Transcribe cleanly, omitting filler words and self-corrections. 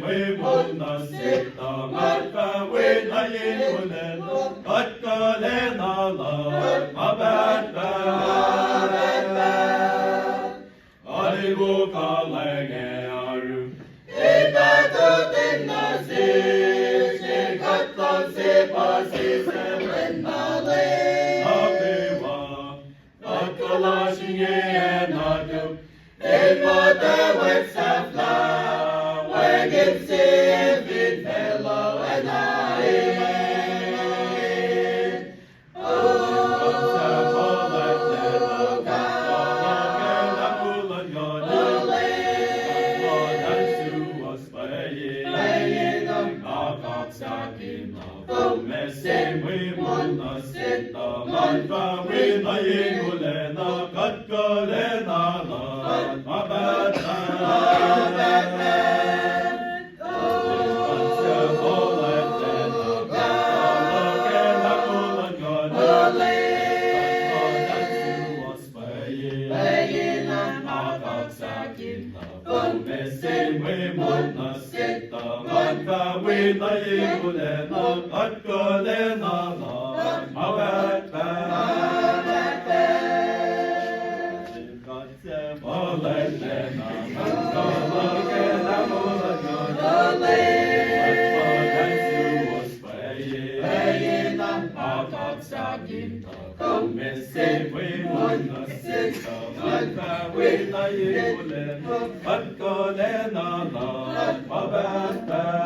Ми монаси, та марка видає улен, от колена лад, Aribu kalenge aru, ita tutin nasi, shikatan se pasi se venale. Apiwa, akalashi enadu, ilmata wetsafla, wegipsi vid fellow and I. Ми монасита, манка видає гулена, каткалена лад, мабета. Ми монасита, манка видає гулена, каткалена лад, мабета. Молетена, манка лагена молодьона, Матводанцю оспеє, а капсакін, комеси ви монасита, манка видає гулена, каткалена лад, мабета.